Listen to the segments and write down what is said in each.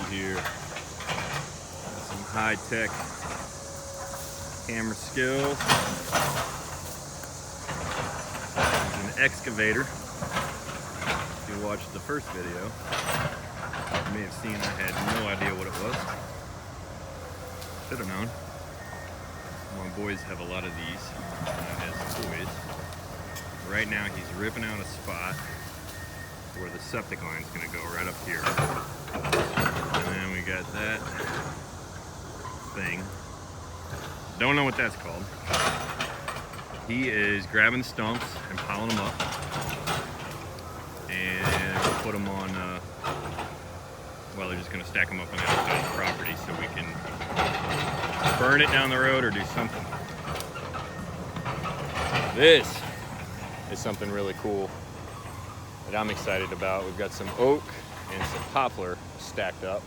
here. Some high-tech camera skills. There's an excavator. If you watched the first video, you may have seen I had no idea what it was. Should have known. My boys have a lot of these as toys. Right now he's ripping out a spot where the septic line's gonna go right up here. And then we got that thing. Don't know what that's called. He is grabbing stumps and piling them up. And we'll put them on, well, they're just gonna stack them up on the outside of the property so we can burn it down the road or do something. This is something really cool that I'm excited about. We've got some oak and some poplar stacked up,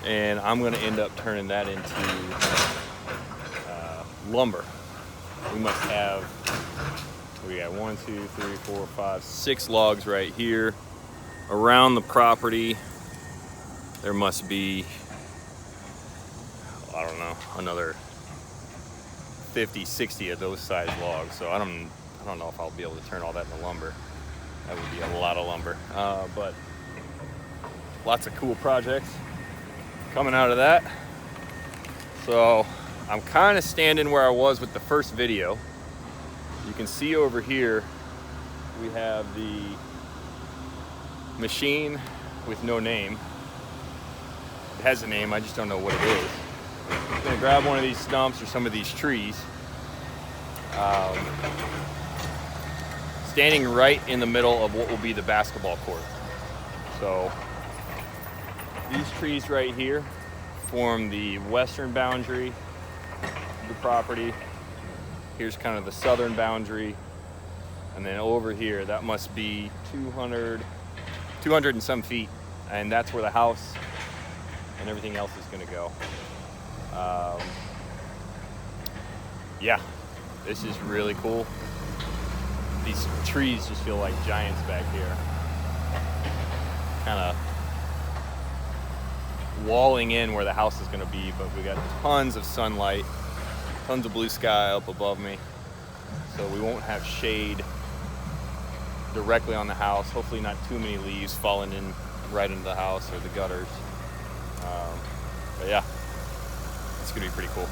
and I'm going to end up turning that into lumber. We must have, we got 1, 2, 3, 4, 5, 6 logs right here around the property. There must be, I don't know, another 50, 60 of those size logs. So I don't know if I'll be able to turn all that into lumber. That would be a lot of lumber. But lots of cool projects coming out of that. So I'm kind of standing where I was with the first video. You can see over here, we have the machine with no name. It has a name, I just don't know what it is. I'm gonna grab one of these stumps or some of these trees. Standing right in the middle of what will be the basketball court. So these trees right here form the western boundary of the property. Here's kind of the southern boundary. And then over here, that must be 200 and some feet. And that's where the house and everything else is gonna go. Yeah, this is really cool. These trees just feel like giants back here. Kind of walling in where the house is gonna be, but we got tons of sunlight, tons of blue sky up above me. So we won't have shade directly on the house. Hopefully not too many leaves falling in right into the house or the gutters. But yeah, it's gonna be pretty cool.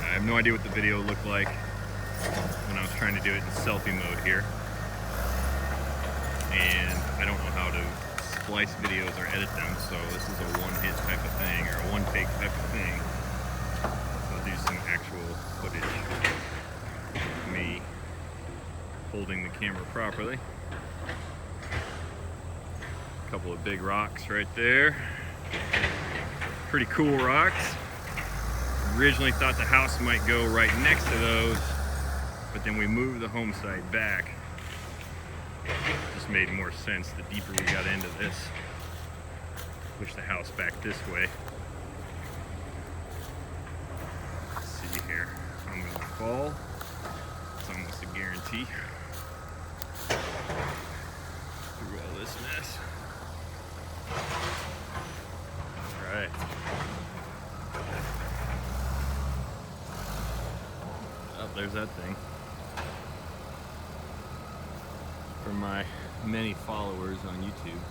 I have no idea what the video looked like when I was trying to do it in selfie mode here. And I don't know how to splice videos or edit them, so this is a one-hit type of thing, or a one-take type of thing. So I'll do some actual footage of me holding the camera properly. A couple of big rocks right there. Pretty cool rocks. Originally thought the house might go right next to those, but then we moved the home site back. It just made more sense the deeper we got into this. Push the house back this way. Let's see here. I'm gonna fall. It's almost a guarantee. Through all this mess. All right. There's that thing. For my many followers on YouTube,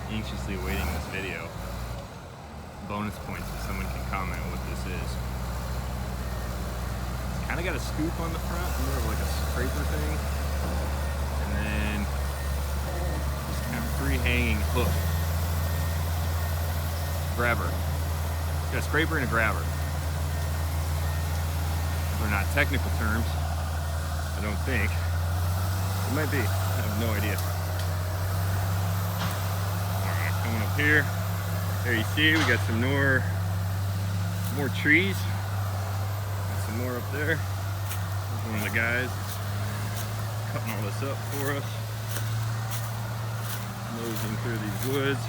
anxiously awaiting this video. Bonus points if someone can comment what this is. It's kind of got a scoop on the front, more of like a scraper thing, and then just kind of free-hanging hook. Grabber. It's got a scraper and a grabber. They're not technical terms, I don't think. It might be, I have no idea. Alright, coming up here. There you see, we got some more trees. Got some more up there. There's one of the guys cutting all this up for us. Nosing through these woods.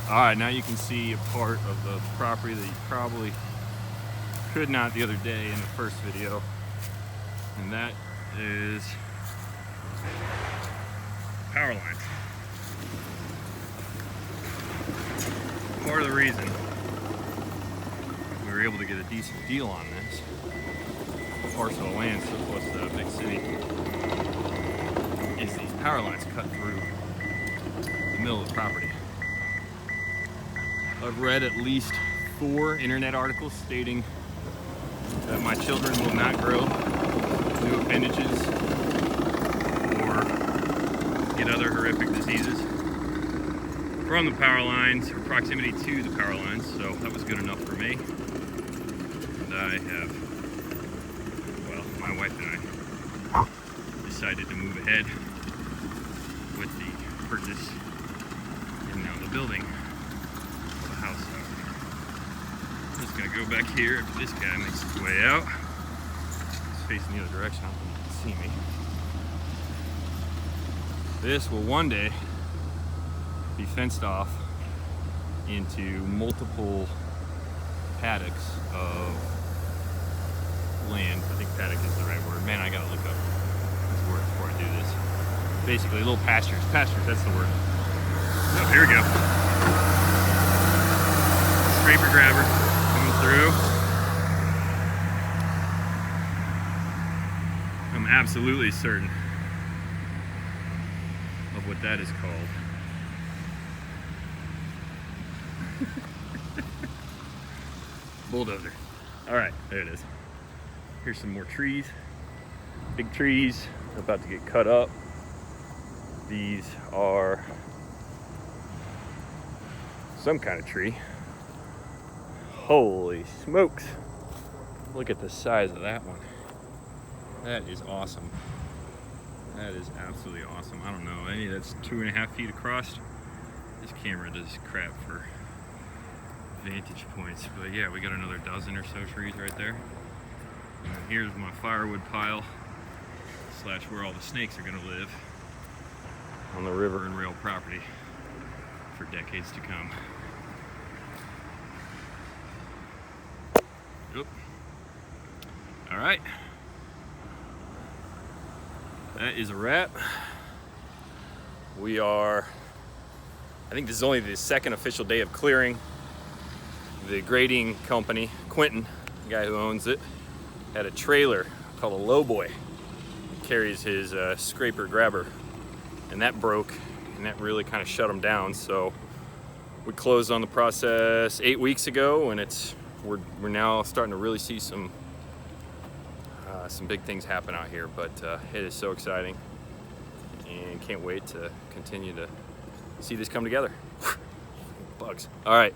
Alright, now you can see a part of the property that you probably could not the other day in the first video, and that is power lines. Part of the reason we were able to get a decent deal on this parcel of land so close to the big city is these power lines cut through the middle of the property. I've read at least 4 internet articles stating that my children will not grow new appendages or get other horrific diseases from the power lines or proximity to the power lines, so that was good enough for me. And I have, well, my wife and I decided to move ahead with the purchase and now the building of the house. I'm just gonna go back here after this guy makes his way out. He's facing the other direction, I don't think you can see me. This will one day be fenced off into multiple paddocks of land. I think paddock is the right word. Man, I gotta look up this word before I do this. Basically, little pastures. Pastures, that's the word. Oh, here we go. Scraper grabber coming through. I'm absolutely certain of what that is called. Bulldozer. All right, there it is. Here's some more trees. Big trees about to get cut up. These are some kind of tree. Holy smokes. Look at the size of that one. That is awesome. That is absolutely awesome. I don't know, maybe that's 2.5 feet across. This camera does crap for vantage points, but yeah, we got another dozen or so trees right there. And here's my firewood pile slash where all the snakes are going to live on the river and rail property for decades to come. Oop. All right, that is a wrap. We are, I think this is only the second official day of clearing. The grading company, Quentin, the guy who owns it, had a trailer called a lowboy. He carries his scraper grabber, and that broke, and that really kind of shut him down. So we closed on the process 8 weeks ago, and we're now starting to really see some big things happen out here. But it is so exciting, and can't wait to continue to see this come together. Bugs. All right.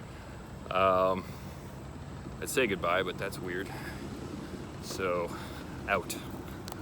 I'd say goodbye, but that's weird. So, out.